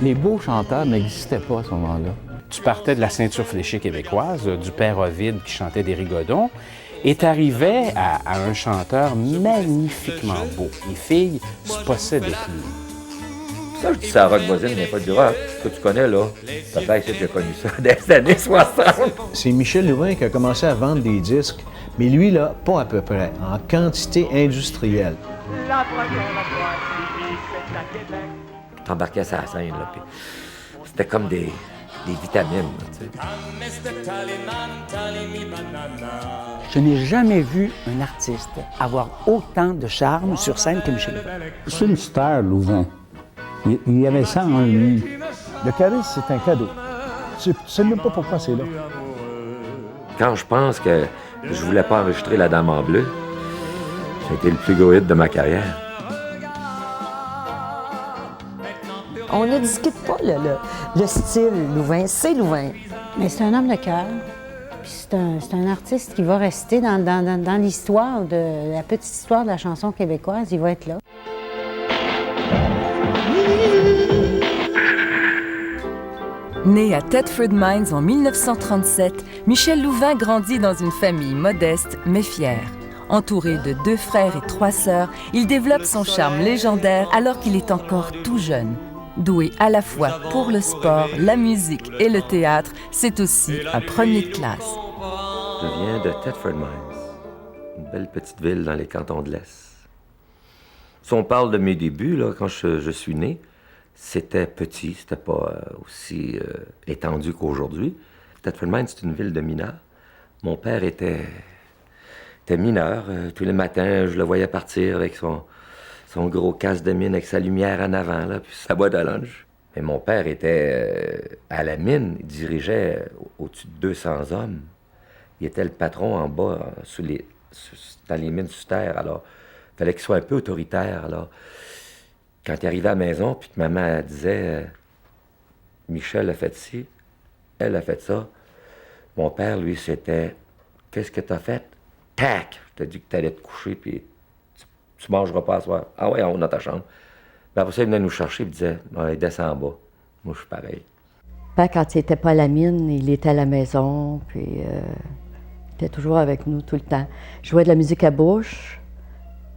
Les beaux chanteurs n'existaient pas à ce moment-là. Tu partais de la ceinture fléchée québécoise, du père Ovide qui chantait des rigodons, et tu arrivais à un chanteur magnifiquement beau. Les filles se possédaient plus. Ça, je dis ça à Rock Voisine, mais pas du rock. Ce que tu connais, là, papa, ici, tu as connu ça des années 60. C'est Michel Louvain qui a commencé à vendre des disques, mais lui, là, pas à peu près, en quantité industrielle. T'embarquais sur la scène, là, puis c'était comme des vitamines, là, tu sais. Je n'ai jamais vu un artiste avoir autant de charme sur scène que Michel Louvain. C'est une star, Louvain. Il y avait ça en lui. Le charisme, c'est un cadeau. Tu ne sais même pas pourquoi c'est là. Quand je pense que je voulais pas enregistrer La Dame en bleu, ça a été le plus gros hit de ma carrière. On ne discute pas le style Louvain, c'est Louvain. Mais c'est un homme de cœur. Puis c'est un artiste qui va rester dans l'histoire, de la petite histoire de la chanson québécoise. Il va être là. Né à Thetford Mines en 1937, Michel Louvain grandit dans une famille modeste mais fière. Entouré de 2 frères et 3 sœurs, il développe son charme légendaire alors qu'il est encore tout jeune. Doué à la fois pour le sport, la musique et le théâtre, c'est aussi un premier de classe. Je viens de Thetford Mines, une belle petite ville dans les cantons de l'Est. Si on parle de mes débuts, là, quand je suis né, c'était petit, c'était pas aussi étendu qu'aujourd'hui. Thetford Mines, c'est une ville de mineurs. Mon père était mineur. Tous les matins, je le voyais partir avec son gros casque de mine avec sa lumière en avant, là, puis sa boîte à lunch. Mais mon père était à la mine, il dirigeait au-dessus de 200 hommes. Il était le patron en bas, dans les mines sous terre, alors il fallait qu'il soit un peu autoritaire. Alors, quand il arrivait à la maison, puis que maman elle disait Michel a fait ci, elle a fait ça, mon père, lui, c'était qu'est-ce que t'as fait? Tac! Je t'ai dit que t'allais te coucher, puis tu mangeras pas à soir. Ah ouais, on est dans ta chambre. Puis après ça, il venait nous chercher et disait il descend en bas. Moi, je suis pareil. Père, quand il n'était pas à la mine, il était à la maison, puis il était toujours avec nous tout le temps. Il jouait de la musique à bouche,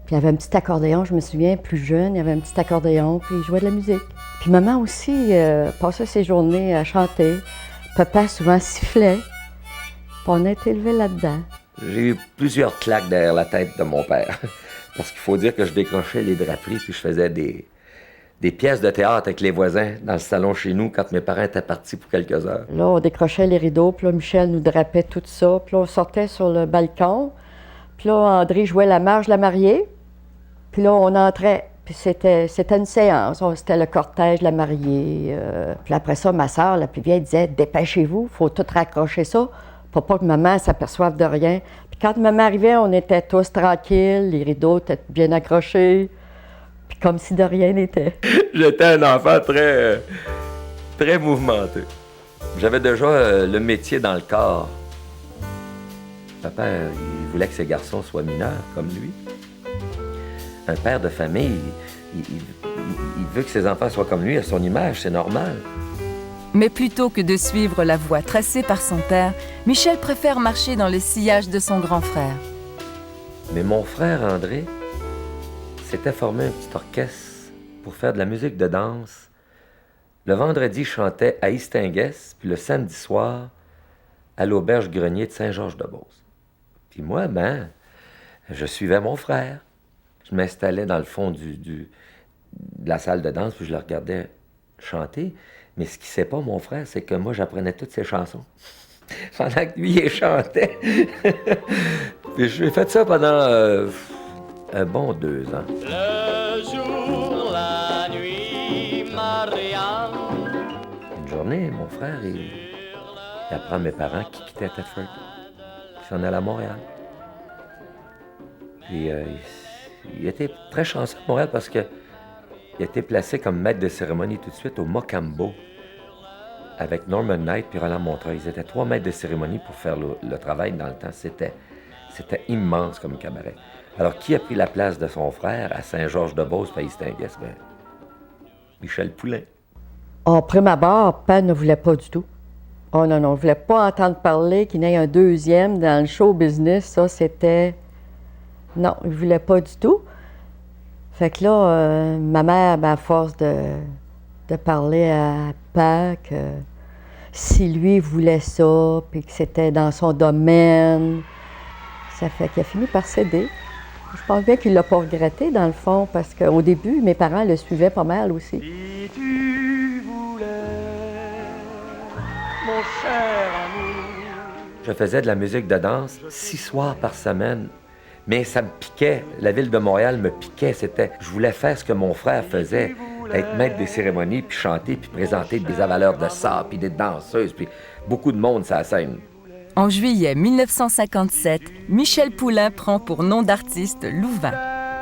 puis il y avait un petit accordéon, je me souviens, plus jeune, il y avait un petit accordéon, puis il jouait de la musique. Puis maman aussi passait ses journées à chanter. Papa souvent sifflait, puis on a été élevés là-dedans. J'ai eu plusieurs claques derrière la tête de mon père. Parce qu'il faut dire que je décrochais les draperies, puis je faisais des pièces de théâtre avec les voisins dans le salon chez nous quand mes parents étaient partis pour quelques heures. Là, on décrochait les rideaux, puis là, Michel nous drapait tout ça. Puis là, on sortait sur le balcon. Puis là, André jouait la marche de la mariée. Puis là, on entrait. Puis c'était une séance. C'était le cortège de la mariée. Puis après ça, ma sœur, la plus vieille, disait « Dépêchez-vous, il faut tout raccrocher ça pour pas que maman s'aperçoive de rien. » Puis quand maman arrivait, on était tous tranquilles, les rideaux étaient bien accrochés, puis comme si de rien n'était. J'étais un enfant très, très mouvementé. J'avais déjà le métier dans le corps. Papa, il voulait que ses garçons soient mineurs, comme lui. Un père de famille, il veut que ses enfants soient comme lui, à son image, c'est normal. Mais plutôt que de suivre la voie tracée par son père, Michel préfère marcher dans le sillage de son grand frère. Mais mon frère André s'était formé un petit orchestre pour faire de la musique de danse. Le vendredi, il chantait à Istingues, puis le samedi soir, à l'auberge Grenier de Saint-Georges-de-Beauce. Puis moi, je suivais mon frère. Je m'installais dans le fond de la salle de danse, puis je le regardais chanter. Mais ce qu'il sait pas, mon frère, c'est que moi, j'apprenais toutes ses chansons. Pendant que lui, il chantait. Puis j'ai fait ça pendant un bon 2 ans. Le jour, la nuit, Maria. Une journée, mon frère, il apprend à mes parents qui quittaient Thetford, qui s'en allaient à Montréal. Puis il était très chanceux à Montréal parce que il a été placé comme maître de cérémonie tout de suite au Mocambo avec Norman Knight puis Roland Montreuil. Ils étaient 3 maîtres de cérémonie pour faire le travail dans le temps. C'était immense comme cabaret. Alors, qui a pris la place de son frère à Saint-Georges-de-Beauce, pays Istingues? Michel Poulain. En prime abord, Papa ne voulait pas du tout. Oh non, non, il ne voulait pas entendre parler qu'il y ait un deuxième dans le show business. Ça, c'était... Non, il ne voulait pas du tout. Fait que là, ma mère, ben, à force de parler à Papa, que si lui voulait ça, puis que c'était dans son domaine, ça fait qu'il a fini par céder. Je pense bien qu'il ne l'a pas regretté, dans le fond, parce qu'au début, mes parents le suivaient pas mal aussi. Si tu voulais, mon cher amour. Je faisais de la musique de danse 6 soirs par semaine. Mais ça me piquait. La ville de Montréal me piquait. Je voulais faire ce que mon frère faisait. Être maître des cérémonies, puis chanter, puis présenter des avaleurs de sable, puis des danseuses, puis beaucoup de monde sur la scène. En juillet 1957, Michel Poulain prend pour nom d'artiste Louvain.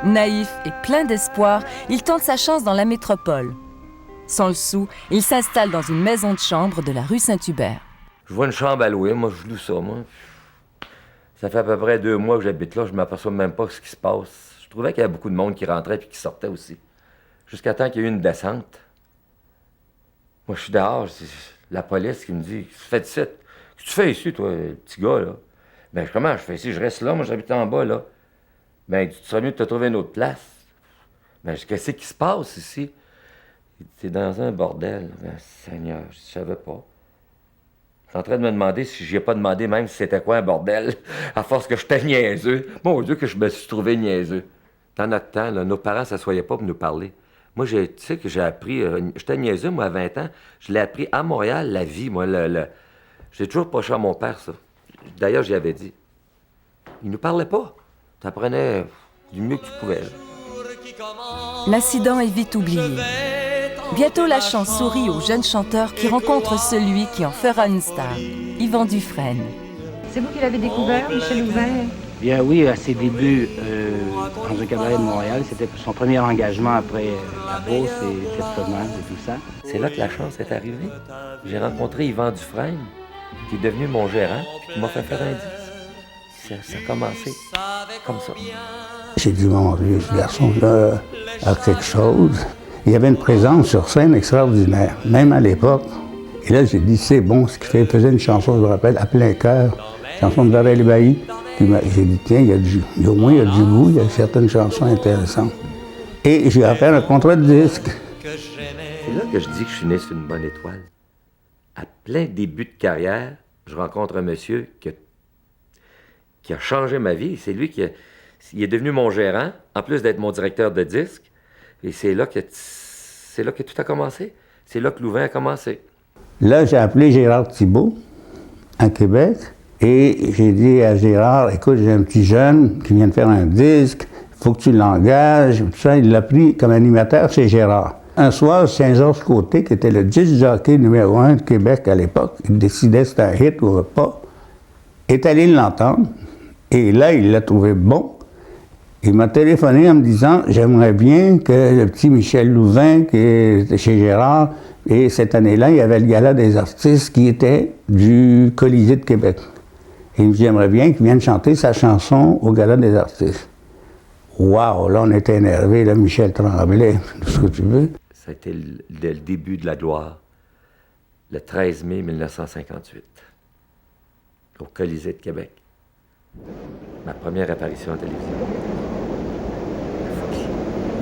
Naïf et plein d'espoir, il tente sa chance dans la métropole. Sans le sou, il s'installe dans une maison de chambre de la rue Saint-Hubert. Je vois une chambre à louer. Moi, je loue ça, moi. Ça fait à peu près 2 mois que j'habite là. Je ne m'aperçois même pas ce qui se passe. Je trouvais qu'il y avait beaucoup de monde qui rentrait et qui sortait aussi. Jusqu'à temps qu'il y ait eu une descente. Moi, je suis dehors. C'est la police qui me dit « Qu'est-ce que tu fais ici? Qu'est-ce que tu fais ici, toi, petit gars, là? » Ben, comment je fais ici? Je reste là. Moi, j'habite en bas, là. Ben, tu serais mieux de te trouver une autre place. Ben, qu'est-ce qui se passe ici? T'es dans un bordel. Ben, Seigneur, je savais pas. Je suis en train de me demander si j'y ai pas demandé même si c'était quoi un bordel, à force que j'étais niaiseux. Mon Dieu, que je me suis trouvé niaiseux. Dans notre temps, là, nos parents ne s'assoyaient pas pour nous parler. Moi, tu sais que j'ai appris, j'étais niaiseux, moi, à 20 ans. Je l'ai appris à Montréal, la vie, moi. J'ai toujours poché à mon père, ça. D'ailleurs, j'y avais dit. Il nous parlait pas. Tu apprenais du mieux que tu pouvais. L'incident est vite oublié. Bientôt, la chance sourit au jeune chanteur qui rencontre celui qui en fera une star, Yvan Dufresne. C'est vous qui l'avez découvert, Michel Louvain? Bien oui, à ses débuts dans un cabaret de Montréal, c'était son premier engagement après La Beauce et Tedford Mines et tout ça. C'est là que la chance est arrivée. J'ai rencontré Yvan Dufresne, qui est devenu mon gérant, qui m'a fait faire un disque. Ça a commencé comme ça. J'ai dit, mon Dieu, ce garçon-là a quelque chose. Il y avait une présence sur scène extraordinaire, même à l'époque. Et là, j'ai dit, c'est bon ce qu'il fait. Il faisait une chanson, je me rappelle, à plein cœur, chanson de Varel Bailly. Puis j'ai dit, tiens, au moins, il y a du goût, il y a certaines chansons intéressantes. Et j'ai offert un contrat de disque. C'est là que je dis que je suis né sur une bonne étoile. À plein début de carrière, je rencontre un monsieur qui a changé ma vie. C'est lui il est devenu mon gérant, en plus d'être mon directeur de disque. Et c'est là que tout a commencé. C'est là que Louvain a commencé. Là, j'ai appelé Gérard Thibault, à Québec, et j'ai dit à Gérard, écoute, j'ai un petit jeune qui vient de faire un disque, il faut que tu l'engages. Tout ça, il l'a pris comme animateur, c'est Gérard. Un soir, Saint-Georges Côté, qui était le disc jockey numéro 1 de Québec à l'époque, il décidait si c'était un hit ou pas, est allé l'entendre, et là, il l'a trouvé bon. Il m'a téléphoné en me disant « J'aimerais bien que le petit Michel Louvain, qui était chez Gérard, et cette année-là, il y avait le gala des artistes qui était du Colisée de Québec. Et il me dit « J'aimerais bien qu'il vienne chanter sa chanson au gala des artistes. » Wow! Là, on était énervés, là, Michel tremblait, tout ce que tu veux. Ça a été le début de la gloire, le 13 mai 1958, au Colisée de Québec. Ma première apparition en télévision.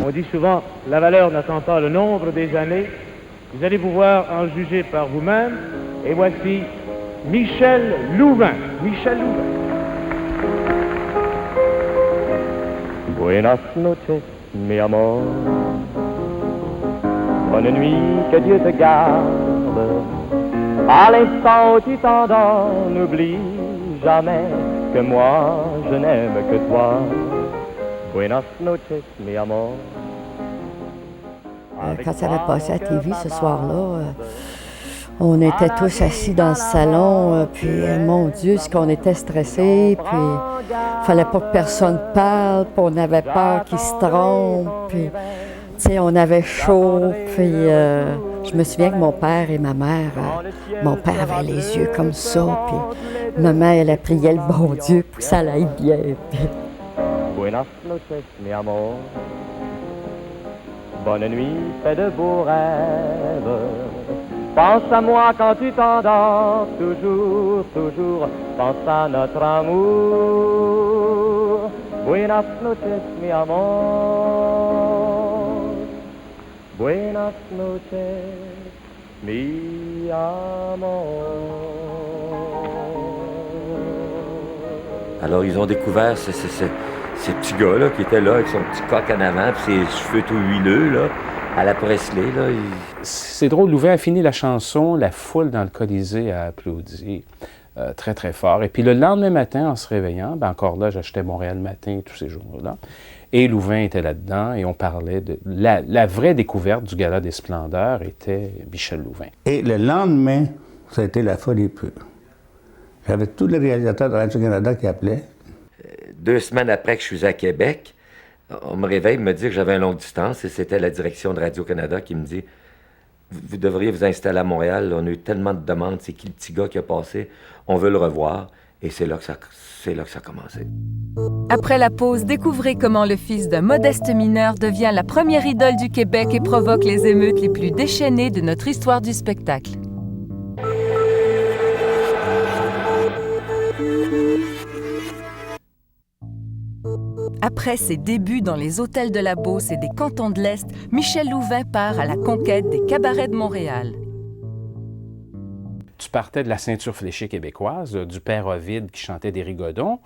On dit souvent, la valeur n'attend pas le nombre des années. Vous allez pouvoir en juger par vous-même. Et voici Michel Louvain. Michel Louvain. Buenas noches, mi amor. Bonne nuit, que Dieu te garde. À l'instant où tu t'endors, n'oublie jamais que moi, je n'aime que toi. Buenas noches, mi amor. Quand ça avait passé à la TV ce soir-là, on était tous assis dans le salon, puis mon Dieu, ce qu'on était stressés, puis il fallait pas que personne parle, puis on avait peur qu'ils se trompent, puis tu sais, on avait chaud, puis je me souviens que mon père et ma mère, mon père avait les yeux comme ça, puis ma mère, elle a prié le bon Dieu pour que ça aille bien. Puis... Buenas noches, mi amor. Bonne nuit, fais de beaux rêves. Pense à moi quand tu t'endors, toujours, toujours, pense à notre amour. Buenas noches, mi amor. Buenas noches, mi amor. Alors, ils ont découvert ces petits gars-là qui étaient là avec son petit coq en avant, puis ses cheveux tout huileux, là, à la Presley, là. C'est drôle, Louvain a fini la chanson, la foule dans le Colisée a applaudi très, très fort. Et puis le lendemain matin, en se réveillant, encore là, j'achetais Montréal Matin tous ces jours-là, et Louvain était là-dedans, et on parlait de... La vraie découverte du Gala des Splendeurs était Michel Louvain. Et le lendemain, ça a été la folie pure. J'avais tous les réalisateurs de Radio-Canada qui appelaient. 2 semaines après que je suis à Québec, on me réveille, me dit que j'avais une longue distance, et c'était la direction de Radio-Canada qui me dit « Vous devriez vous installer à Montréal, on a eu tellement de demandes, c'est qui le petit gars qui a passé, on veut le revoir. » Et c'est là que ça a commencé. Après la pause, découvrez comment le fils d'un modeste mineur devient la première idole du Québec et provoque les émeutes les plus déchaînées de notre histoire du spectacle. Après ses débuts dans les hôtels de la Beauce et des cantons de l'Est, Michel Louvain part à la conquête des cabarets de Montréal. Tu partais de la ceinture fléchée québécoise, du père Ovide qui chantait des rigodons,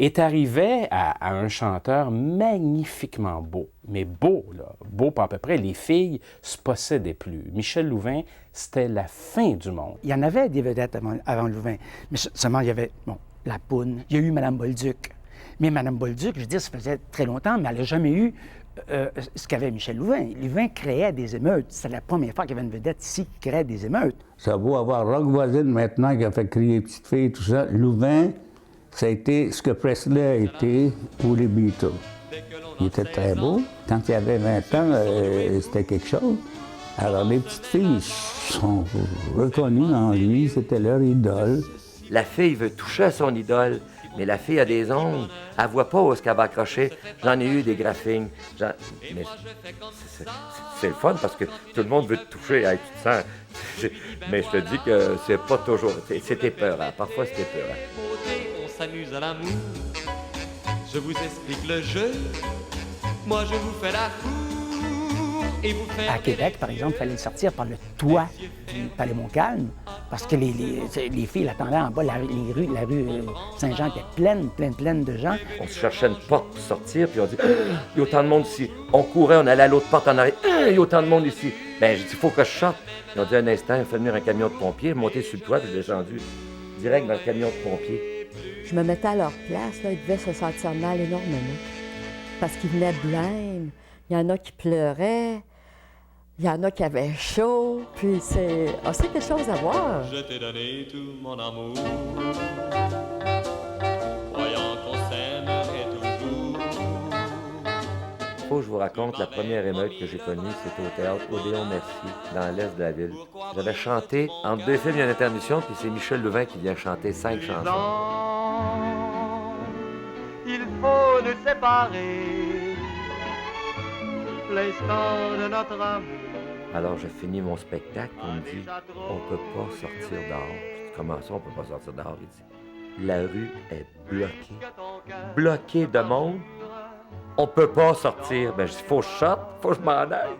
et tu arrivais à un chanteur magnifiquement beau. Mais beau, là, beau pas à peu près. Les filles se possédaient plus. Michel Louvain, c'était la fin du monde. Il y en avait des vedettes avant Louvain, mais seulement il y avait, La Poune, il y a eu Mme Bolduc. Mais Mme Bolduc, je veux dire, ça faisait très longtemps, mais elle n'a jamais eu ce qu'avait Michel Louvain. Louvain créait des émeutes. C'est la première fois qu'il y avait une vedette ici qui créait des émeutes. Ça a beau avoir Rock Voisine maintenant qui a fait crier les petites filles, tout ça. Louvain, ça a été ce que Presley a été pour les Beatles. Il était très beau. Quand il avait 20 ans, c'était quelque chose. Alors les petites filles sont reconnues en lui, c'était leur idole. La fille veut toucher à son idole, mais la fille a des ongles. Elle voit pas où est-ce qu'elle va accrocher. J'en ai eu des graphings. Mais c'est le fun parce que tout le monde veut te toucher. Hey, tu te sens... Mais je te dis que c'est pas toujours... C'est épeurant. Parfois, c'est épeurant. On s'amuse à l'amour. Je vous explique le jeu. Moi, je vous fais la cour. Et vous faites... À Québec, par exemple, il fallait sortir par le toit du Palais Montcalm parce que les filles l'attendaient en bas. La rue Saint-Jean était pleine de gens. On se cherchait une porte pour sortir, puis on dit « Il y a autant de monde ici. » On courait, on allait à l'autre porte en arrière. « Il y a autant de monde ici. » Bien, j'ai dit « Il faut que je sorte. » Ils ont dit un instant, il a fait venir un camion de pompiers, monter sur le toit, puis j'ai descendu direct dans le camion de pompiers. Je me mettais à leur place, là, ils devaient se sentir mal énormément. Parce qu'ils venaient blêmes. Il y en a qui pleuraient. Il y en a qui avaient chaud, puis c'est quelque chose à voir. Je t'ai donné tout mon amour, croyant qu'on s'aimerait toujours. Faut que je vous raconte la première émeute que j'ai connue, c'était au théâtre Odéon Mercier, dans l'est de la ville. J'avais chanté entre 2 films, il y a une intermission, puis c'est Michel Louvain qui vient chanter 5 chansons. Il faut nous séparer, l'instant de notre amour. Alors, je finis mon spectacle, on me dit « On peut pas sortir dehors. » Je dis « Comment ça, on peut pas sortir dehors? » Il dit « La rue est bloquée. Bloquée de monde. On peut pas sortir. » Ben, je dis « Faut que je sorte, faut que je m'en aille. »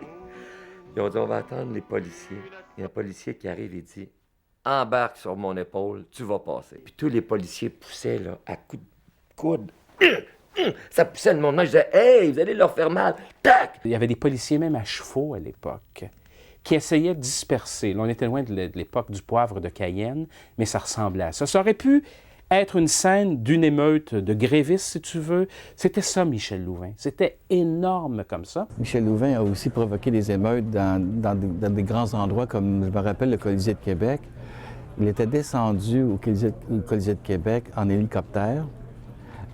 Ils ont dit « On va attendre les policiers. » Il y a un policier qui arrive et dit « Embarque sur mon épaule, tu vas passer. » Puis tous les policiers poussaient là, à coups de coude. Ça poussait le monde. Je disais « Hey, vous allez leur faire mal. » Tac! Il y avait des policiers même à chevaux à l'époque qui essayaient de disperser. Là, on était loin de l'époque du poivre de Cayenne, mais ça ressemblait à ça. Ça aurait pu être une scène d'une émeute de grévistes, si tu veux. C'était ça, Michel Louvain. C'était énorme comme ça. Michel Louvain a aussi provoqué des émeutes dans des grands endroits, comme je me rappelle le Colisée de Québec. Il était descendu au Colisée de Québec en hélicoptère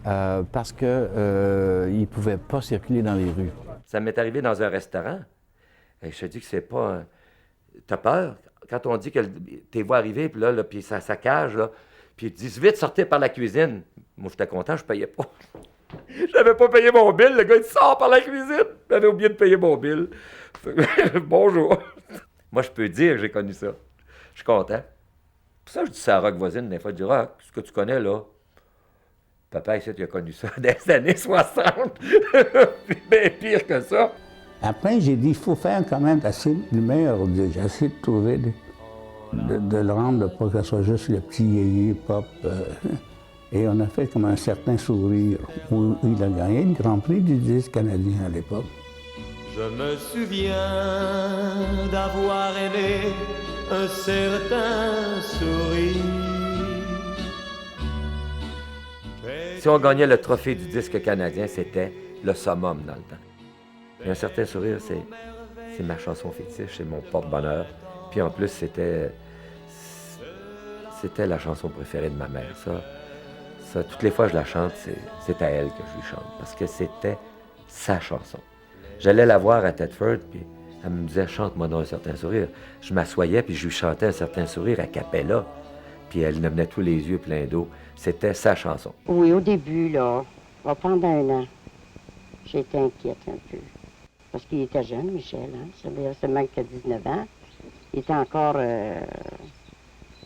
parce qu'il ne pouvait pas circuler dans les rues. Ça m'est arrivé dans un restaurant. Et je te dis que c'est pas... T'as peur? Quand on dit que t'es vois arriver, puis là, puis ça cage, là, puis ils te disent « Vite, sortez par la cuisine. » Moi, j'étais content, je payais pas. J'avais pas payé mon bill. Le gars, il sort par la cuisine. J'avais oublié de payer mon bill. Bonjour. Moi, je peux dire que j'ai connu ça. Je suis content. Pour ça, je dis ça à Rock voisine, des fois, je dis Rock, ce que tu connais là. Papa, ici, il a connu ça dans les années 60. Puis bien pire que ça. Après, j'ai dit, il faut faire quand même assez de meilleur disque. J'ai essayé de trouver, de le rendre, pour que ce soit juste le petit yéyé pop. Et on a fait comme un certain sourire, où il a gagné le Grand Prix du disque canadien à l'époque. Je me souviens d'avoir aimé un certain sourire. Si on gagnait le trophée du disque canadien, c'était le summum dans le temps. Et un certain sourire, c'est ma chanson fétiche, c'est mon porte-bonheur. Puis en plus, c'était la chanson préférée de ma mère. Ça, toutes les fois que je la chante, c'est à elle que je lui chante, parce que c'était sa chanson. J'allais la voir à Thetford, puis elle me disait « Chante-moi dans un certain sourire ». Je m'assoyais, puis je lui chantais un certain sourire à cappella, puis elle me venait tous les yeux pleins d'eau. C'était sa chanson. Oui, au début, là, pendant 1 an, j'étais inquiète un peu. Parce qu'il était jeune, Michel, hein? C'est-à-dire seulement qu'il a 19 ans. Il était encore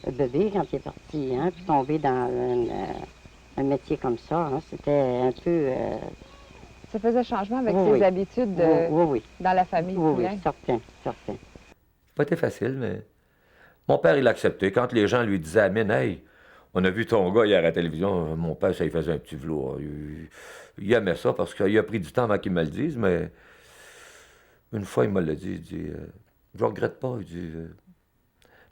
bébé quand il est parti, hein? Puis tomber dans un métier comme ça, hein? C'était un peu... Ça faisait changement avec oui, ses habitudes dans la famille? Oui, certain. Ça n'a pas été facile, mais... Mon père, il l'a accepté. Quand les gens lui disaient « Amine, hey, on a vu ton gars hier à la télévision », mon père, ça lui faisait un petit velours. Il aimait ça parce qu'il a pris du temps avant qu'il me le dise, mais... Une fois, il me l'a dit, il dit « Je regrette pas », il dit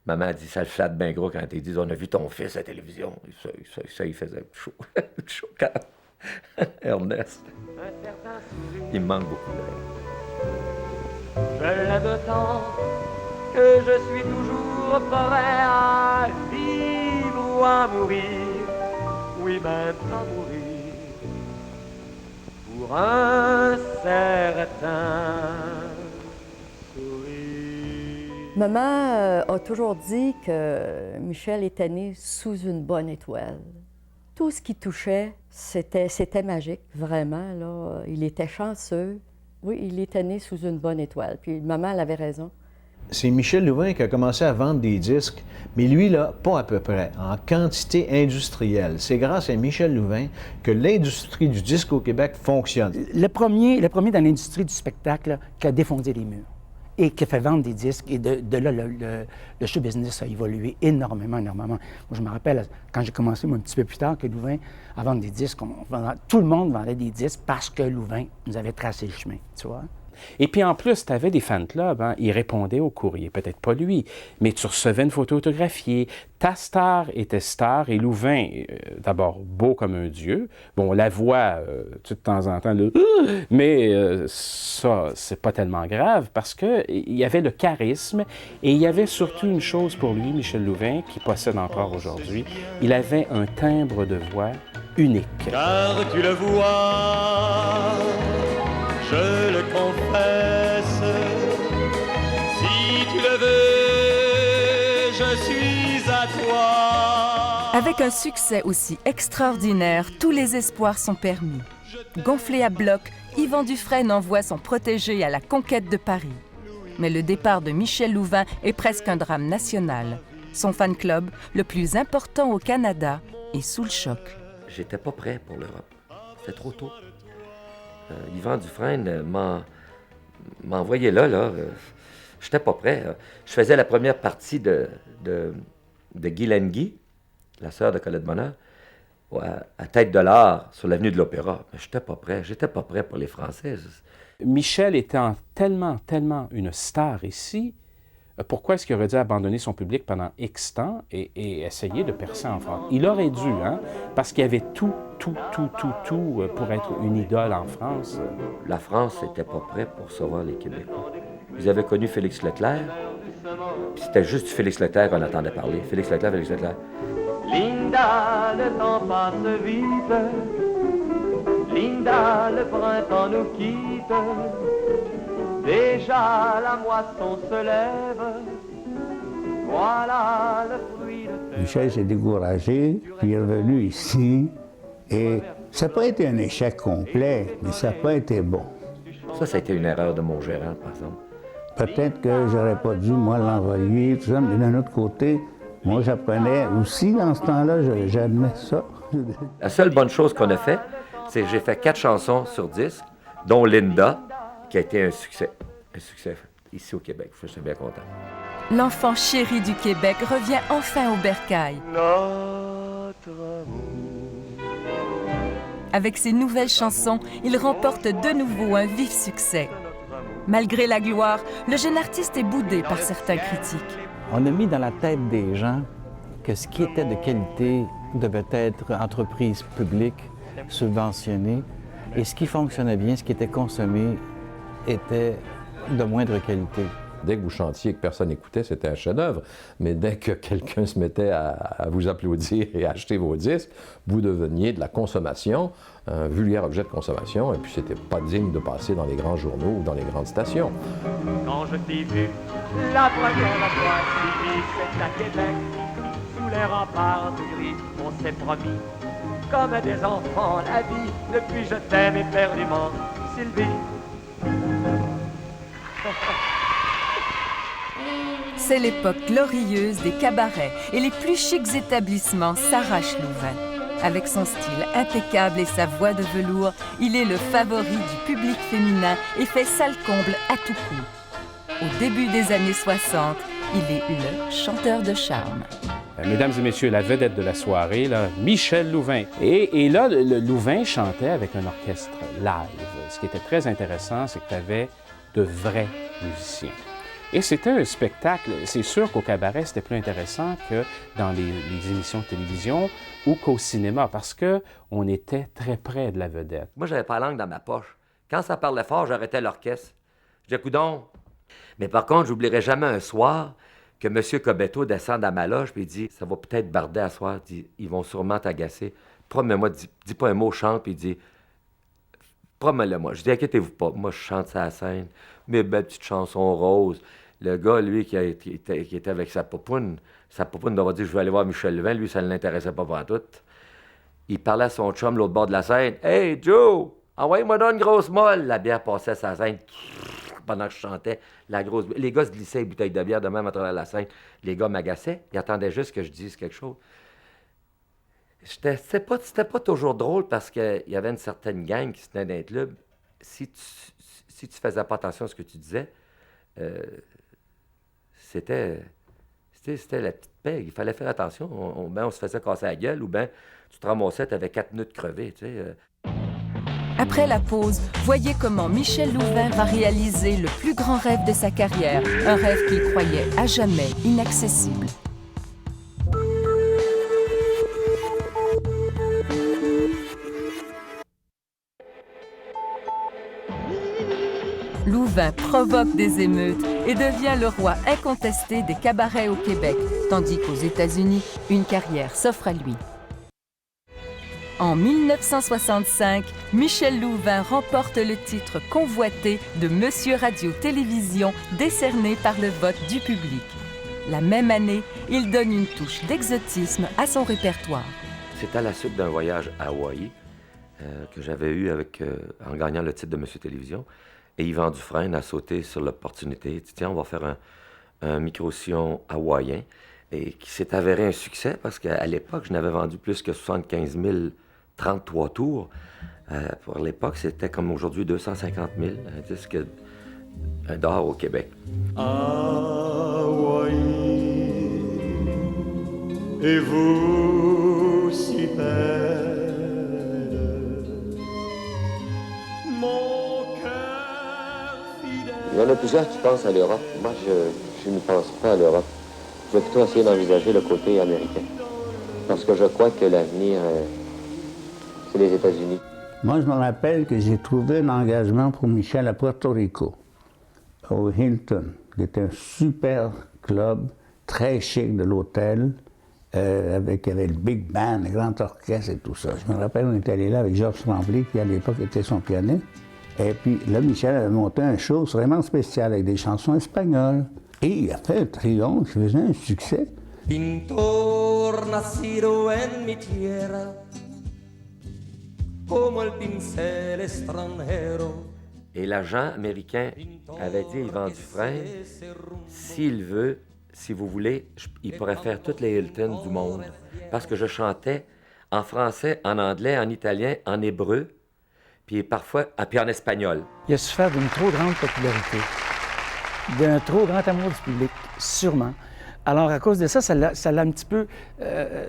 Maman a dit « Ça le flatte bien gros quand ils disent on a vu ton fils à la télévision ». Ça, il faisait chaud. Chaud quand Ernest. Il me manque beaucoup Je l'aime tant que je suis toujours prêt à vivre ou à mourir. Oui, même à mourir. Pour un certain sourire. Maman a toujours dit que Michel était né sous une bonne étoile. Tout ce qui touchait, c'était magique, vraiment. Là. Il était chanceux. Oui, il était né sous une bonne étoile. Puis maman, elle avait raison. C'est Michel Louvain qui a commencé à vendre des disques, mais lui, là, pas à peu près, en quantité industrielle. C'est grâce à Michel Louvain que l'industrie du disque au Québec fonctionne. Le premier dans l'industrie du spectacle là, qui a défoncé les murs et qui a fait vendre des disques. Et de là, le show business a évolué énormément. Moi, je me rappelle, quand j'ai commencé, moi, un petit peu plus tard, que Louvain, à vendre des disques, tout le monde vendait des disques parce que Louvain nous avait tracé le chemin, tu vois. Et puis en plus, tu avais des fan clubs, hein? Ils répondaient au courrier, peut-être pas lui, mais tu recevais une photo autographiée. Ta star était star et Louvain, d'abord beau comme un dieu. Bon, la voix, de temps en temps, mais ça, c'est pas tellement grave parce qu'il y avait le charisme et il y avait surtout une chose pour lui, Michel Louvain, qui possède encore aujourd'hui. Il avait un timbre de voix unique. Car tu le vois, je le confesse, si tu le veux, je suis à toi. Avec un succès aussi extraordinaire, tous les espoirs sont permis. Gonflé à bloc, Yvan Dufresne envoie son protégé à la conquête de Paris. Mais le départ de Michel Louvain est presque un drame national. Son fan club, le plus important au Canada, est sous le choc. J'étais pas prêt pour l'Europe. C'était trop tôt. Yvan Dufresne m'a envoyé là. J'étais pas prêt. Je faisais la première partie de Guylaine Guy, la sœur de Colette Bonheur, à Tête de l'Art, sur l'avenue de l'Opéra. Mais j'étais pas prêt. J'étais pas prêt pour les Français. Michel étant tellement une star ici, pourquoi est-ce qu'il aurait dû abandonner son public pendant X temps et essayer de percer en France? Il aurait dû, hein, parce qu'il y avait tout pour être une idole en France. La France n'était pas prête pour recevoir les Québécois. Ils avaient connu Félix Leclerc, puis c'était juste du Félix Leclerc qu'on entendait parler. Félix Leclerc. Linda, le temps passe vite. Linda, le printemps nous quitte. Déjà la moisson se lève, voilà le fruit de terre. Michel s'est découragé, puis il est revenu ici, et ça n'a pas été un échec complet, mais ça n'a pas été bon. Ça a été une erreur de mon gérant, par exemple. Peut-être que j'aurais pas dû, moi, l'envoyer, tout ça, mais d'un autre côté, moi, j'apprenais aussi dans ce temps-là, j'admets ça. La seule bonne chose qu'on a fait, c'est que j'ai fait 4 chansons sur disque, dont Linda, qui a été un succès ici au Québec. Je suis bien content. L'enfant chéri du Québec revient enfin au bercail. Avec ses nouvelles chansons, il remporte de nouveau un vif succès. Malgré la gloire, le jeune artiste est boudé par certains critiques. On a mis dans la tête des gens que ce qui était de qualité devait être entreprise publique, subventionnée, et ce qui fonctionnait bien, ce qui était consommé, était de moindre qualité. Dès que vous chantiez et que personne n'écoutait, c'était un chef-d'œuvre. Mais dès que quelqu'un se mettait à vous applaudir et à acheter vos disques, vous deveniez de la consommation, un vulgaire objet de consommation, et puis c'était pas digne de passer dans les grands journaux ou dans les grandes stations. Quand je t'ai vu, la première fois, Sylvie, c'est à Québec, sous les remparts de gris, on s'est promis, comme des enfants, la vie, depuis je t'aime éperdument, Sylvie. C'est l'époque glorieuse des cabarets et les plus chics établissements s'arrachent Louvain. Avec son style impeccable et sa voix de velours, il est le favori du public féminin et fait sale comble à tout coup. Au début des années 60, il est le chanteur de charme. Mesdames et messieurs, la vedette de la soirée, là, Michel Louvain. Et là, le Louvain chantait avec un orchestre live. Ce qui était très intéressant, c'est que tu avais de vrais musiciens. Et c'était un spectacle. C'est sûr qu'au cabaret, c'était plus intéressant que dans les émissions de télévision ou qu'au cinéma, parce qu'on était très près de la vedette. Moi, j'avais pas la langue dans ma poche. Quand ça parlait fort, j'arrêtais l'orchestre. Je disais, coudonc. Mais par contre, j'oublierai jamais un soir que M. Cobbetto descend dans ma loge et dit, ça va peut-être barder à soir. Il dit, ils vont sûrement t'agacer. Promets-moi, dis pas un mot, chante, puis il dit, promets-le-moi. Je dis, inquiétez-vous pas, moi, je chante ça à la scène. Mes belles petites chansons roses. Le gars, lui, qui était avec sa popoune d'avoir dit, je vais aller voir Michel Louvain, lui, ça ne l'intéressait pas pour tout. Il parlait à son chum l'autre bord de la scène. « Hey, Joe, envoyez-moi donc une grosse molle! » La bière passait à sa scène pendant que je chantais. Les gars se glissaient une bouteille de bière de même à travers la scène. Les gars m'agaçaient. Ils attendaient juste que je dise quelque chose. C'était pas toujours drôle parce qu'il y avait une certaine gang qui se tenait dans les clubs. Si tu faisais pas attention à ce que tu disais, c'était la petite pègue. Il fallait faire attention. On se faisait casser la gueule ou bien tu te ramassais, tu avais 4 nœuds crevés. Tu sais. Après la pause, voyez comment Michel Louvain va réaliser le plus grand rêve de sa carrière, un rêve qu'il croyait à jamais inaccessible. Louvain provoque des émeutes et devient le roi incontesté des cabarets au Québec, tandis qu'aux États-Unis, une carrière s'offre à lui. En 1965, Michel Louvain remporte le titre convoité de Monsieur Radio-Télévision, décerné par le vote du public. La même année, il donne une touche d'exotisme à son répertoire. C'était à la suite d'un voyage à Hawaï que j'avais eu en gagnant le titre de Monsieur Télévision. Et Yvan Dufresne a sauté sur l'opportunité. Il dit, tiens, on va faire un micro-sillon hawaïen. Et qui s'est avéré un succès parce qu'à l'époque, je n'avais vendu plus que 75 033 tours. Pour l'époque, c'était comme aujourd'hui 250 000, un disque d'or au Québec. Hawaï, et vous si belle, Il y en a plusieurs qui pensent à l'Europe. Moi, je ne pense pas à l'Europe. Je vais plutôt essayer d'envisager le côté américain. Parce que je crois que l'avenir, c'est les États-Unis. Moi, je me rappelle que j'ai trouvé un engagement pour Michel à Puerto Rico, au Hilton, qui était un super club, très chic de l'hôtel, avec le big band, le grand orchestre et tout ça. Je me rappelle, on était allé là avec Georges Tremblay, qui à l'époque était son pianiste. Et puis là, Michel avait monté un show vraiment spécial avec des chansons espagnoles. Et il a fait un triomphe qui faisait un succès. Pintor nacido en mi tierra, como el pincel extranjero Et l'agent américain avait dit à Yvan Dufresne, s'il veut, si vous voulez, il pourrait faire toutes les Hilton du monde. Parce que je chantais en français, en anglais, en italien, en hébreu, puis parfois, puis en espagnol. Il a souffert d'une trop grande popularité, d'un trop grand amour du public, sûrement. Alors, à cause de ça, ça l'a un petit peu...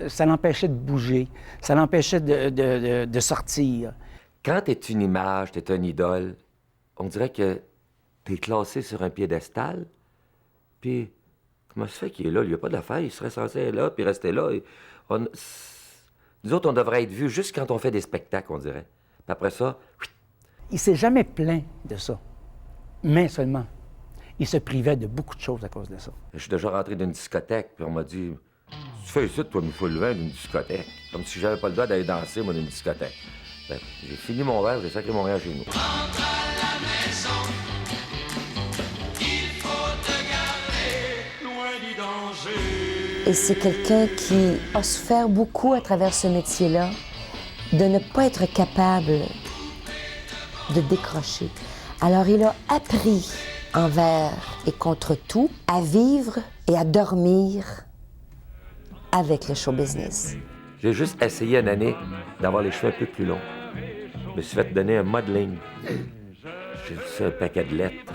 ça l'empêchait de bouger, ça l'empêchait de sortir. Quand tu es une image, tu es une idole, on dirait que tu es classé sur un piédestal, puis comment ça se fait qu'il est là? Il n'y a pas d'affaire, il serait censé être là, puis rester là. Nous autres, on devrait être vus juste quand on fait des spectacles, on dirait. Puis après ça... Il s'est jamais plaint de ça, mais seulement. Il se privait de beaucoup de choses à cause de ça. Je suis déjà rentré d'une discothèque, puis on m'a dit « Tu fais ça, toi, Michel Louvain, d'une discothèque. » Comme si j'avais pas le droit d'aller danser, moi, d'une discothèque. Ben, j'ai fini mon verre, j'ai sacré mon verre chez nous. Et c'est quelqu'un qui a souffert beaucoup à travers ce métier-là, de ne pas être capable de décrocher. Alors il a appris envers et contre tout à vivre et à dormir avec le show business. J'ai juste essayé une année d'avoir les cheveux un peu plus longs. Je me suis fait donner un modeling. J'ai reçu un paquet de lettres.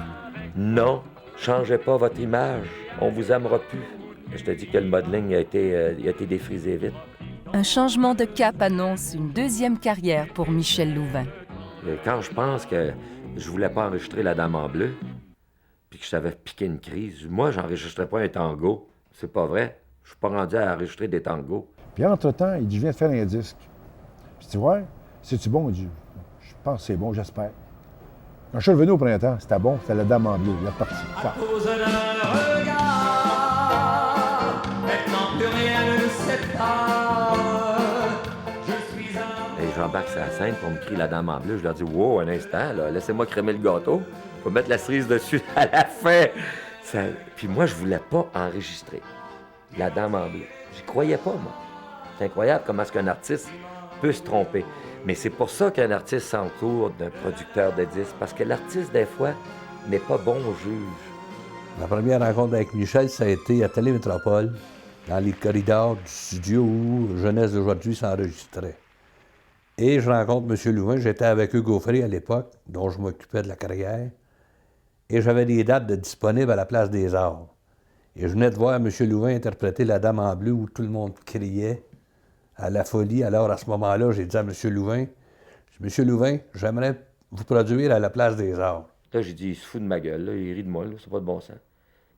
Non, changez pas votre image, on vous aimera plus. Je te dis que le modeling a été défrisé vite. Un changement de cap annonce une deuxième carrière pour Michel Louvain. Et quand je pense que je voulais pas enregistrer La Dame en bleu, puis que je t'avais piqué une crise, moi, j'enregistrais pas un tango. C'est pas vrai. Je suis pas rendu à enregistrer des tangos. Puis entre-temps, il dit, je viens de faire un disque. Puis tu vois, c'est-tu bon? Il dit, je pense que c'est bon, j'espère. Quand je suis revenu au printemps, c'était bon, c'était La Dame en bleu. Il est reparti. À cause d'un regard, maintenant plus rien ne sépare. Je suis un... Et j'embarque sur la scène pour me crier La Dame en bleu. Je leur dis, wow, un instant, là, laissez-moi crémer le gâteau. Faut mettre la cerise dessus à la fin. Ça... Puis moi, je voulais pas enregistrer La Dame en bleu. J'y croyais pas, moi. C'est incroyable comment est-ce qu'un artiste peut se tromper. Mais c'est pour ça qu'un artiste s'entoure d'un producteur de disques, parce que l'artiste, des fois, n'est pas bon juge. Ma première rencontre avec Michel, ça a été à Télémétropole, dans les corridors du studio où Jeunesse d'aujourd'hui s'enregistrait. Et je rencontre M. Louvain, j'étais avec Hugo Frey à l'époque, dont je m'occupais de la carrière, et j'avais des dates de disponibles à la Place des Arts. Et je venais de voir M. Louvain interpréter La Dame en bleu où tout le monde criait à la folie. Alors, à ce moment-là, j'ai dit à M. Louvain, M. Louvain, j'aimerais vous produire à la Place des Arts. Là, j'ai dit, il se fout de ma gueule, là, il rit de moi, là, c'est pas de bon sens.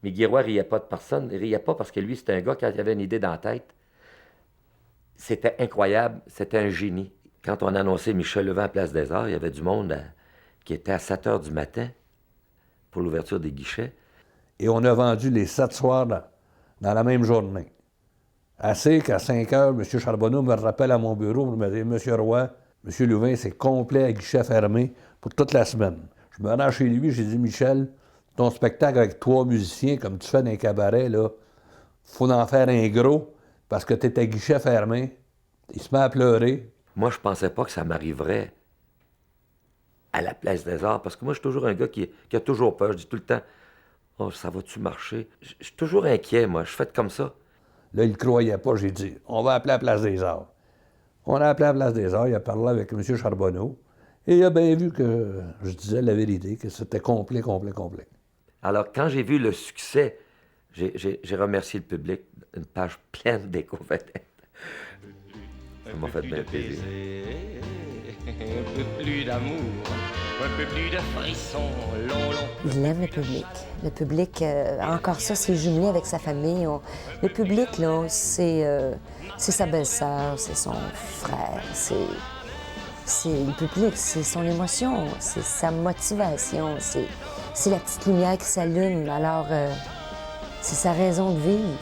Mais Guiroy riait pas de personne, il riait pas parce que lui, c'était un gars, quand il avait une idée dans la tête, c'était incroyable, c'était un génie. Quand on a annoncé Michel Louvain à Place des Arts, il y avait du monde qui était à 7 h du matin pour l'ouverture des guichets. Et on a vendu les 7 soirs dans la même journée. Assez qu'à 5 h, M. Charbonneau me rappelle à mon bureau pour me dire « Monsieur Roy, M. Louvain, c'est complet à guichet fermé pour toute la semaine. » Je me rends chez lui, j'ai dit « Michel, ton spectacle avec 3 musiciens, comme tu fais dans un cabaret, là, faut en faire un gros parce que t'es à guichet fermé. » Il se met à pleurer. Moi, je pensais pas que ça m'arriverait à la Place des Arts, parce que moi, je suis toujours un gars qui a toujours peur. Je dis tout le temps « Oh, ça va-tu marcher? » Je suis toujours inquiet, moi. Je fais comme ça. Là, il ne croyait pas. J'ai dit, on va appeler la Place des Arts. On a appelé la Place des Arts. Il a parlé avec M. Charbonneau. Et il a bien vu que je disais la vérité, que c'était complet. Alors, quand j'ai vu le succès, j'ai remercié le public. Une page pleine d'éco-vedettes. Ça m'a fait bien plaisir. Un peu plus d'amour, un peu plus de frissons, long. Il aime le public. Le public, encore ça, c'est jumelé avec sa famille. Le public, là, c'est sa belle-sœur, c'est son frère, c'est le public, c'est son émotion, c'est sa motivation, c'est la petite lumière qui s'allume. Alors, c'est sa raison de vivre.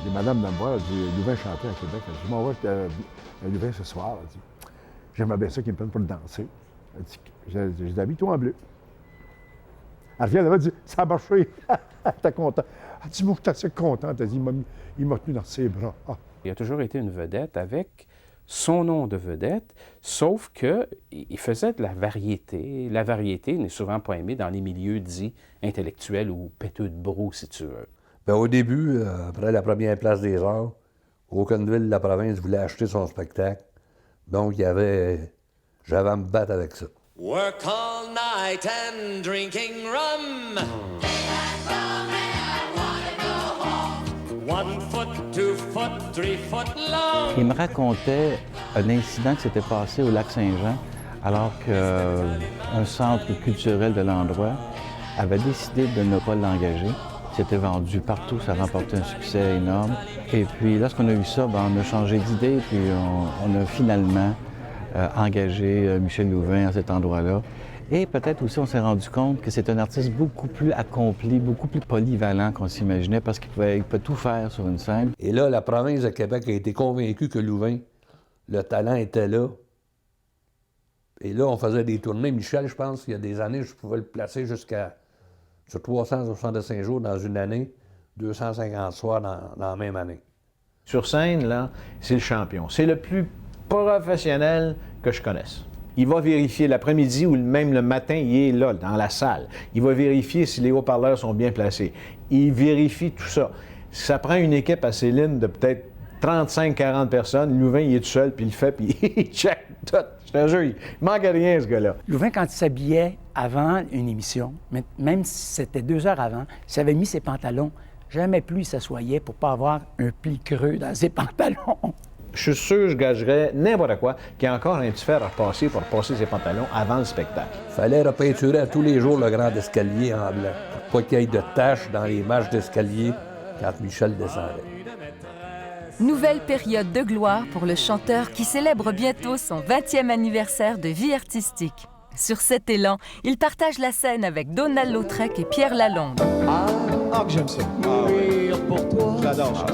Et Madame Dambois a dit, Louvain chantait à Québec. Elle dit, je m'en vais avec Louvain ce soir. Elle dit, j'aimerais bien ça qu'il me prenne pour le danser. Elle dit, j'ai dit, habille-toi en bleu. Elle revient, elle m'a dit, ça a marché. Elle était contente. Elle dit, moi, j'étais assez contente. Elle dit, il m'a tenu dans ses bras. Ah. Il a toujours été une vedette avec son nom de vedette, sauf qu'il faisait de la variété. La variété n'est souvent pas aimée dans les milieux dits intellectuels ou péteux de brou, si tu veux. Bien, au début, après la première place des arts, aucune ville de la province voulait acheter son spectacle. Donc, j'avais à me battre avec ça. Work all night and drinking rum. One foot, 2 foot, 3 foot long. Il me racontait un incident qui s'était passé au lac Saint-Jean, alors qu'un centre culturel de l'endroit avait décidé de ne pas l'engager. C'était vendu partout, ça remportait un succès énorme. Et puis, lorsqu'on a eu ça, on a changé d'idée, puis on a finalement engagé Michel Louvain à cet endroit-là. Et peut-être aussi, on s'est rendu compte que c'est un artiste beaucoup plus accompli, beaucoup plus polyvalent qu'on s'imaginait, parce qu'il peut tout faire sur une scène. Et là, la province de Québec a été convaincue que Louvain, le talent était là. Et là, on faisait des tournées. Michel, je pense, il y a des années, je pouvais le placer sur 365 jours dans une année, 250 soirs dans la même année. Sur scène, là, c'est le champion. C'est le plus professionnel que je connaisse. Il va vérifier l'après-midi ou même le matin, il est là, dans la salle. Il va vérifier si les haut-parleurs sont bien placés. Il vérifie tout ça. Ça prend une équipe à Céline de peut-être 35-40 personnes. Louvain, il est tout seul, puis il le fait, puis il check tout. Je te jure, il manque rien, ce gars-là. Louvain, quand il s'habillait avant une émission, même si c'était 2 heures avant, s'il avait mis ses pantalons, jamais plus il s'assoyait pour pas avoir un pli creux dans ses pantalons. Je suis sûr, je gagerais n'importe quoi qu'il y a encore un petit fer à repasser pour repasser ses pantalons avant le spectacle. Fallait repeinturer à tous les jours le grand escalier en blanc, pour pas qu'il y ait de taches dans les marches d'escalier quand Michel descendait. Nouvelle période de gloire pour le chanteur qui célèbre bientôt son 20e anniversaire de vie artistique. Sur cet élan, il partage la scène avec Donald Lautrec et Pierre Lalonde. Ah, que j'aime ça. Mourir pour toi. J'adore ça.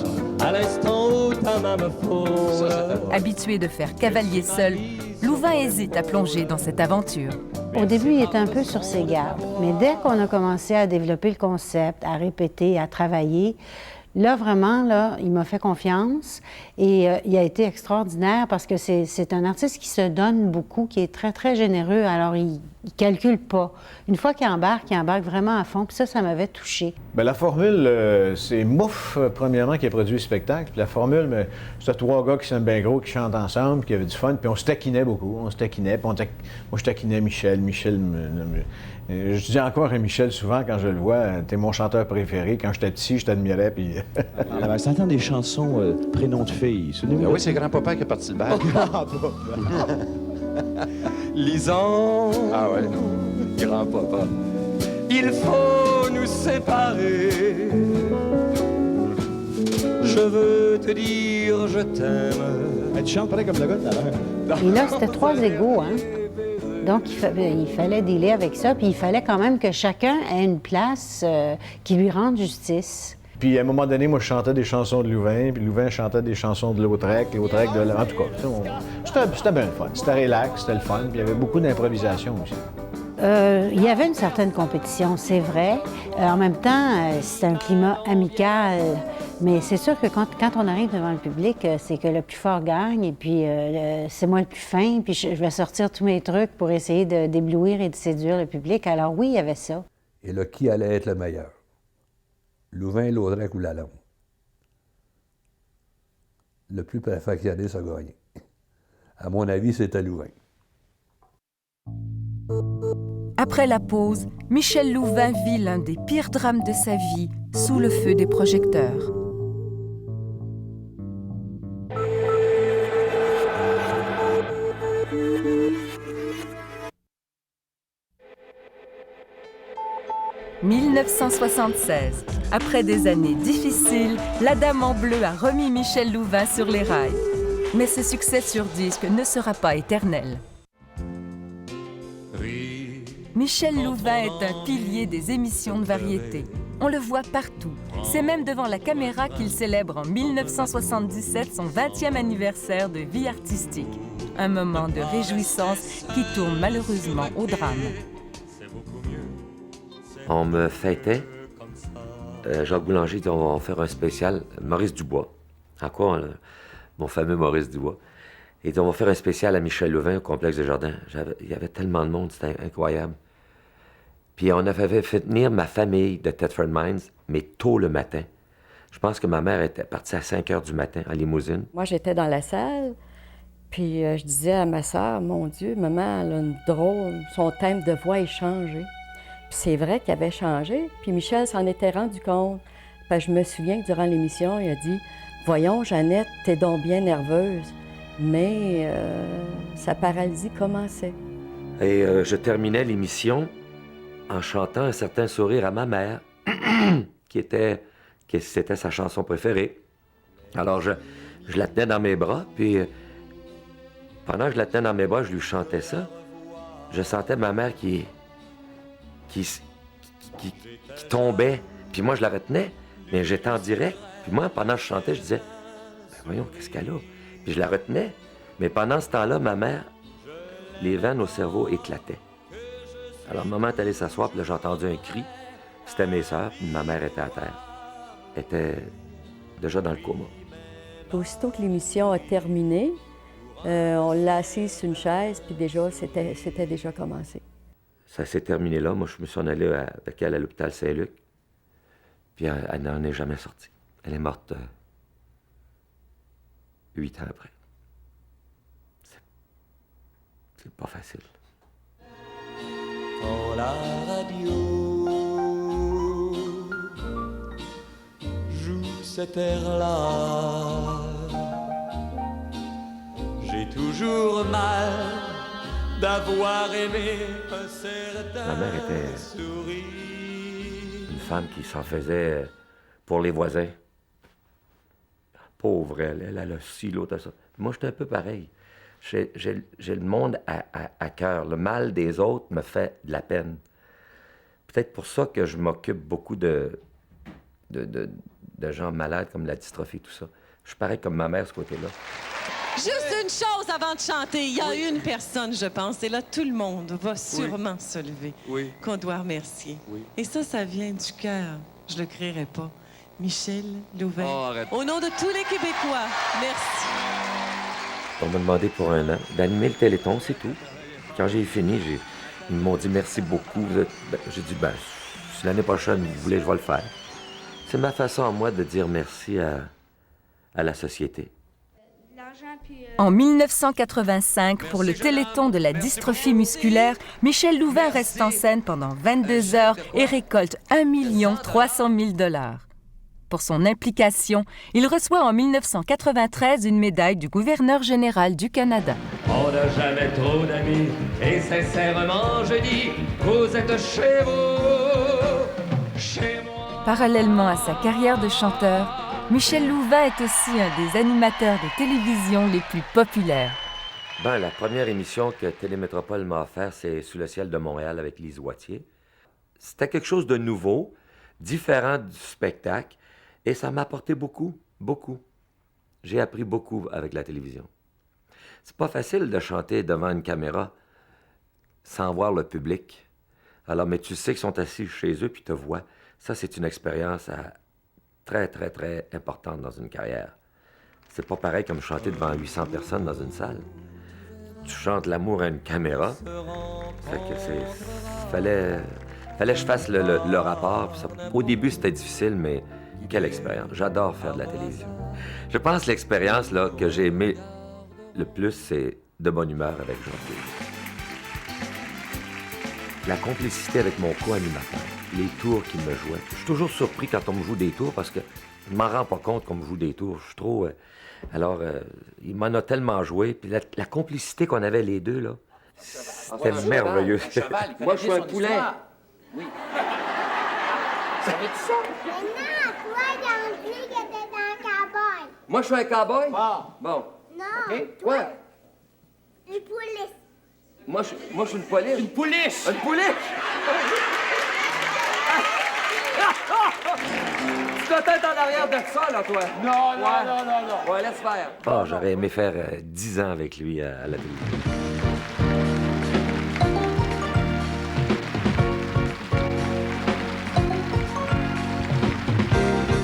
À l'instant où ta main me frôle. Habitué de faire cavalier seul, Louvain hésite à plonger dans cette aventure. Au début, il était un peu sur ses gardes, mais dès qu'on a commencé à développer le concept, à répéter, à travailler, là, vraiment, là, il m'a fait confiance et il a été extraordinaire parce que c'est un artiste qui se donne beaucoup, qui est très, très généreux. Alors, il calcule pas. Une fois qu'il embarque vraiment à fond. Puis ça m'avait touchée. Bien, la formule, c'est Mouf, premièrement, qui a produit le spectacle. Puis la formule, c'était 3 gars qui s'aiment bien gros, qui chantent ensemble, qui avaient du fun. Puis on se taquinait beaucoup. On se taquinait. Puis moi, je taquinais Michel. Je dis encore à Michel souvent quand je le vois, t'es mon chanteur préféré. Quand j'étais petit, je t'admirais. Puis... On avait s'entend des chansons prénoms de filles. Oui, c'est grand-papa qui a parti le bal. Lisons. Ah ouais, grand-papa. Il faut nous séparer. Je veux te dire je t'aime. Tu chantes pareil comme le gars tout à l'heure. Et là, c'était 3 égaux, hein? Donc, il fallait dealer avec ça, puis il fallait quand même que chacun ait une place qui lui rende justice. Puis à un moment donné, moi, je chantais des chansons de Louvain, puis Louvain chantait des chansons de Lautrec de... En tout cas, c'était bien le fun. C'était relax, c'était le fun, puis il y avait beaucoup d'improvisation aussi. Il y avait une certaine compétition, c'est vrai. En même temps, c'est un climat amical. Mais c'est sûr que quand on arrive devant le public, c'est que le plus fort gagne, et puis c'est moi le plus fin, puis je vais sortir tous mes trucs pour essayer d'éblouir et de séduire le public. Alors oui, il y avait ça. Et là, qui allait être le meilleur? Louvain, Lautrec ou Lalonde? Le plus perfectionniste a gagné. À mon avis, c'était Louvain. Après la pause, Michel Louvain vit l'un des pires drames de sa vie sous le feu des projecteurs. « 1976. Après des années difficiles, la Dame en bleu a remis Michel Louvain sur les rails. Mais ce succès sur disque ne sera pas éternel. Michel Louvain est un pilier des émissions de variété. On le voit partout. C'est même devant la caméra qu'il célèbre en 1977 son 20e anniversaire de vie artistique. Un moment de réjouissance qui tourne malheureusement au drame. On me fêtait. Jacques Boulanger dit on va faire un spécial Maurice Dubois. Encore mon fameux Maurice Dubois. Il dit, on va faire un spécial à Michel Louvain au Complexe des Jardins. Il y avait tellement de monde, c'était incroyable. Puis on avait fait venir ma famille de Thetford Mines, mais tôt le matin. Je pense que ma mère était partie à 5 heures du matin en limousine. Moi, j'étais dans la salle, puis je disais à ma sœur, mon Dieu, maman, elle a une drôle, son thème de voix est changé. Puis c'est vrai qu'il avait changé, puis Michel s'en était rendu compte. Puis je me souviens que durant l'émission, il a dit, « Voyons, Jeannette, t'es donc bien nerveuse. » Mais sa paralysie commençait. Et je terminais l'émission en chantant un certain sourire à ma mère, c'était sa chanson préférée. Alors, je la tenais dans mes bras, puis pendant que je la tenais dans mes bras, je lui chantais ça. Je sentais ma mère qui tombait, puis moi, je la retenais, mais j'étais en direct. Puis moi, pendant que je chantais, je disais, ben voyons, qu'est-ce qu'elle a? Puis je la retenais, mais pendant ce temps-là, ma mère, les veines au cerveau éclataient. Alors, maman est allée s'asseoir, puis là, j'ai entendu un cri. C'était mes sœurs, puis ma mère était à terre. Elle était déjà dans le coma. Aussitôt que l'émission a terminé, on l'a assise sur une chaise, puis déjà, c'était déjà commencé. Ça s'est terminé là. Moi, je me suis en allé avec elle à l'hôpital Saint-Luc, puis elle n'en est jamais sortie. Elle est morte 8 ans après. C'est pas facile. Quand la radio joue cet air-là, j'ai toujours mal d'avoir aimé un certain Ma mère était sourire. une femme qui s'en faisait pour les voisins. Pauvre elle a ci, l'autre a ça. Moi, j'étais un peu pareil. J'ai le monde à cœur. Le mal des autres me fait de la peine. Peut-être pour ça que je m'occupe beaucoup de gens malades comme la dystrophie, tout ça. Je suis pareil comme ma mère, ce côté-là. Juste une chose avant de chanter. Il y a une personne, je pense, et là, tout le monde va sûrement se lever, qu'on doit remercier. Et ça vient du cœur. Je le créerai pas. Michel Louvain. Oh, arrête. Au nom de tous les Québécois, merci. On m'a demandé pour un an d'animer le Téléthon, c'est tout. Quand j'ai fini, ils m'ont dit merci beaucoup. J'ai dit, si l'année prochaine, vous voulez, je vais le faire. C'est ma façon à moi de dire merci à la société. En 1985, pour le Téléthon de la dystrophie musculaire, Michel Louvain reste en scène pendant 22 heures et récolte 1 300 000 $. Pour son implication, il reçoit en 1993 une médaille du gouverneur général du Canada. On n'a jamais trop d'amis, et sincèrement je dis, vous êtes chez vous, chez moi. Parallèlement à sa carrière de chanteur, Michel Louvain est aussi un des animateurs de télévision les plus populaires. La première émission que Télémétropole m'a offert, c'est Sous le ciel de Montréal avec Lise Wattier. C'était quelque chose de nouveau, différent du spectacle, et ça m'a apporté beaucoup, beaucoup. J'ai appris beaucoup avec la télévision. C'est pas facile de chanter devant une caméra sans voir le public. Alors, mais tu sais qu'ils sont assis chez eux puis te voient. Ça, c'est une expérience très, très, très importante dans une carrière. C'est pas pareil comme chanter devant 800 personnes dans une salle. Tu chantes l'amour à une caméra. Fait que fallait que je fasse le rapport. Au début, c'était difficile, mais quelle expérience. J'adore faire de la télévision. Je pense que l'expérience là, que j'ai aimée le plus, c'est De bonne humeur avec Jean-Pierre. La complicité avec mon co-animateur, les tours qu'il me jouait. Je suis toujours surpris quand on me joue des tours parce que je m'en rends pas compte qu'on me joue des tours. Je suis trop... Alors, il m'en a tellement joué. Puis la complicité qu'on avait les deux, là, c'était merveilleux. Moi, je suis un poulet. Oui. Savais-tu ça? Non, toi, ils ont dit que t'étais un cowboy. Moi, je suis un cowboy? Bon. Non. OK. Toi? Une police. Moi, je suis une police. Une police? Une police? Tu dois être en arrière de ça, là, toi. Non. Ouais, laisse faire. J'aurais aimé faire 10 ans avec lui à la télévision.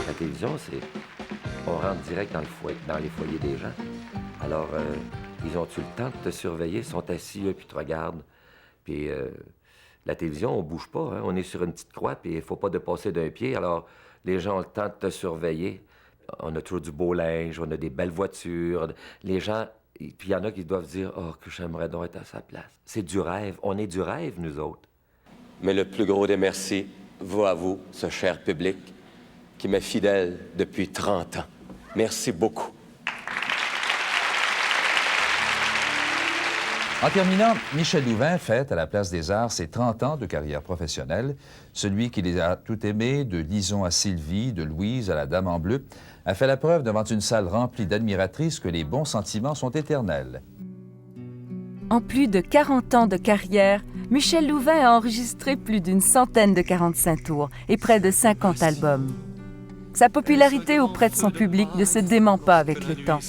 La télévision, on rentre direct dans les foyers des gens. Alors, Ils ont-tu le temps de te surveiller? Ils sont assis, là, puis ils te regardent. Puis la télévision, on bouge pas, hein? On est sur une petite croix, puis il faut pas dépasser d'un pied. Alors, les gens ont le temps de te surveiller. On a toujours du beau linge, on a des belles voitures. Les gens, puis il y en a qui doivent dire « Oh, que j'aimerais donc être à sa place. » C'est du rêve. On est du rêve, nous autres. Mais le plus gros des merci va à vous, ce cher public, qui m'est fidèle depuis 30 ans. Merci beaucoup. En terminant, Michel Louvain fête à la Place des Arts ses 30 ans de carrière professionnelle. Celui qui les a tout aimés, de Lison à Sylvie, de Louise à la Dame en bleu, a fait la preuve devant une salle remplie d'admiratrices que les bons sentiments sont éternels. En plus de 40 ans de carrière, Michel Louvain a enregistré plus d'une centaine de 45 tours et près de 50 albums. Sa popularité auprès de son public ne se dément pas avec le temps.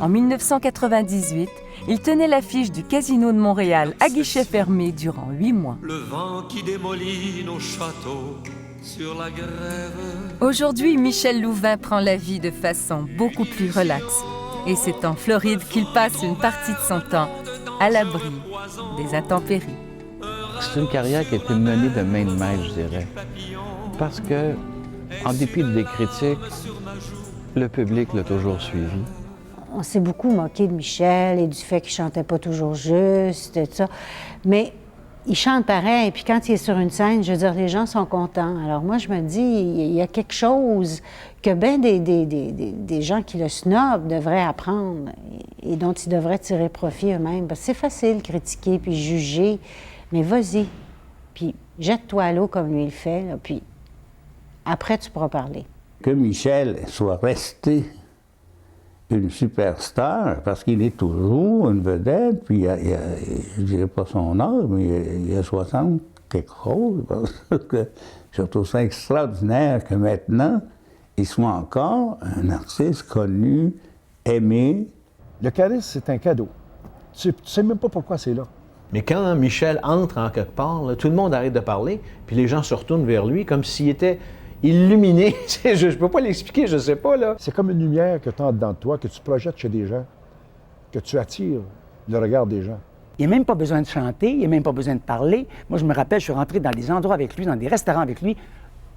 En 1998, il tenait l'affiche du Casino de Montréal à guichet fermé durant 8 mois. Le vent qui démolit nos châteaux sur la grève. Aujourd'hui, Michel Louvain prend la vie de façon beaucoup plus relaxe. Et c'est en Floride qu'il passe une partie de son temps à l'abri des intempéries. C'est une carrière qui a été menée de main de maître, je dirais. Parce que, en dépit des critiques, le public l'a toujours suivi. On s'est beaucoup moqué de Michel et du fait qu'il chantait pas toujours juste, et tout ça. Mais il chante pareil, puis quand il est sur une scène, je veux dire, les gens sont contents. Alors moi, je me dis, il y a quelque chose que bien des gens qui le snobent devraient apprendre et dont ils devraient tirer profit eux-mêmes. Parce que c'est facile de critiquer puis juger, mais vas-y, puis jette-toi à l'eau comme lui il fait, là, puis après, tu pourras parler. Que Michel soit resté une superstar, parce qu'il est toujours une vedette, puis je ne dirais pas son âge, mais il a 60 quelque chose. Parce que je trouve ça extraordinaire que maintenant, il soit encore un artiste connu, aimé. Le charisme, c'est un cadeau. Tu ne sais même pas pourquoi c'est là. Mais quand Michel entre en quelque part, là, tout le monde arrête de parler, puis les gens se retournent vers lui comme s'il était illuminé. Je ne peux pas l'expliquer, je ne sais pas, là. C'est comme une lumière que tu as dedans de toi, que tu projettes chez des gens, que tu attires le regard des gens. Il n'y a même pas besoin de chanter, il n'y a même pas besoin de parler. Moi, je me rappelle, je suis rentré dans des endroits avec lui, dans des restaurants avec lui.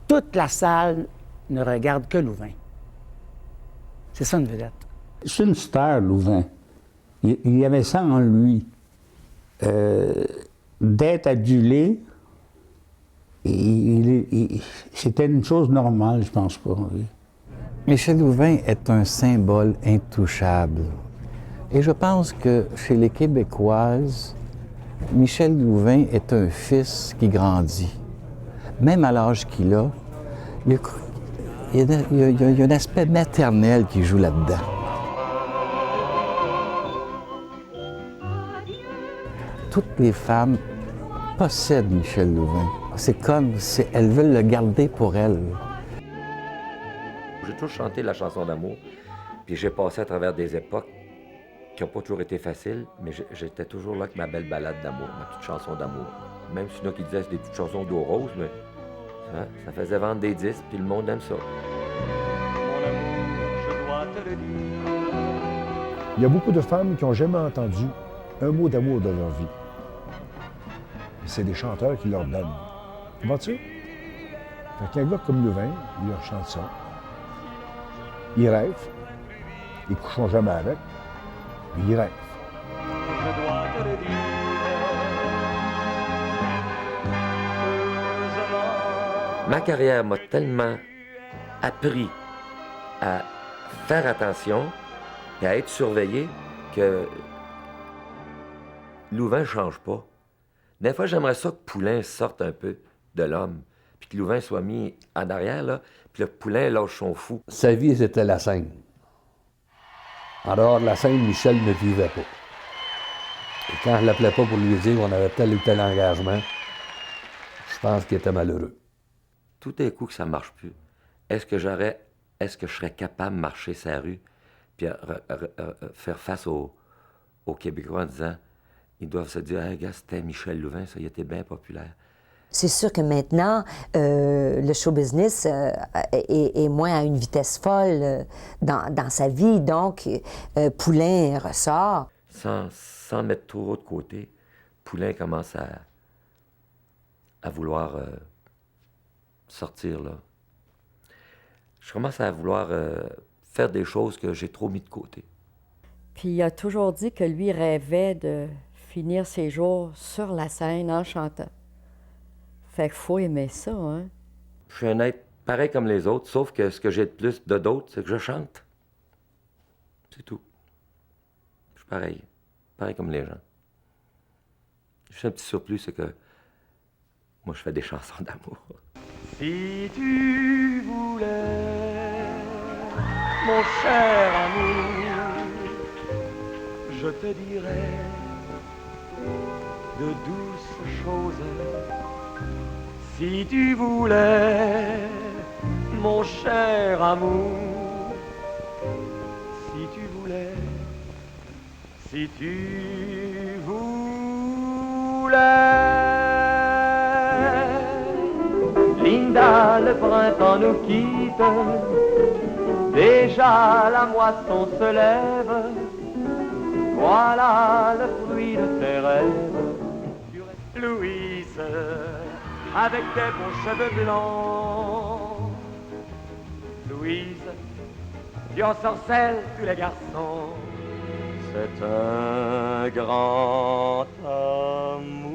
Toute la salle ne regarde que Louvain. C'est ça, une vedette. C'est une star, Louvain. Il y avait ça en lui. D'être adulé, c'était une chose normale, je pense pas. Oui. Michel Louvain est un symbole intouchable. Et je pense que chez les Québécoises, Michel Louvain est un fils qui grandit. Même à l'âge qu'il a, il y a un aspect maternel qui joue là-dedans. Toutes les femmes possèdent Michel Louvain. C'est comme si elles veulent le garder pour elles. J'ai toujours chanté la chanson d'amour, puis j'ai passé à travers des époques qui n'ont pas toujours été faciles, mais j'étais toujours là avec ma belle balade d'amour, ma petite chanson d'amour. Même s'il y en a qui disaient que c'était des petites chansons d'eau rose, mais ça faisait vendre des disques, puis le monde aime ça. Il y a beaucoup de femmes qui n'ont jamais entendu un mot d'amour de leur vie. C'est des chanteurs qui leur donnent. Comprends-tu? Fait qu'un gars comme Louvain, il leur chante ça. Ils rêvent. Ils ne coucheront jamais avec. Mais ils rêvent. Ma carrière m'a tellement appris à faire attention et à être surveillé que Louvain ne change pas. Des fois, j'aimerais ça que Poulain sorte un peu de l'homme, puis que Louvain soit mis en arrière, là, puis le Poulain lâche son fou. Sa vie, c'était la scène. En dehors de la scène, Michel ne vivait pas. Et quand je l'appelais pas pour lui dire qu'on avait tel ou tel engagement, je pense qu'il était malheureux. Tout d'un coup que ça ne marche plus, est-ce que je serais capable de marcher sa rue puis faire face aux Québécois en disant, ils doivent se dire, hey, gars, c'était Michel Louvain, ça, il était bien populaire. C'est sûr que maintenant, le show business est moins à une vitesse folle dans sa vie. Donc, Poulain ressort. sans mettre trop de côté, Poulain commence à vouloir sortir, là. Je commence à vouloir faire des choses que j'ai trop mis de côté. Puis il a toujours dit que lui rêvait de finir ses jours sur la scène en chantant. Fait qu'il faut aimer ça, hein? Je suis un être pareil comme les autres, sauf que ce que j'ai de plus de d'autres, c'est que je chante. C'est tout. Je suis pareil comme les gens. Juste un petit surplus, c'est que moi, je fais des chansons d'amour. Si tu voulais, mon cher amour, je te dirais de douces choses. Si tu voulais, mon cher amour, si tu voulais, si tu voulais. Linda, le printemps nous quitte, déjà la moisson se lève, voilà le fruit de tes rêves. Louise, avec tes beaux cheveux blancs, Louise, tu ensorcelles tous les garçons. C'est un grand amour.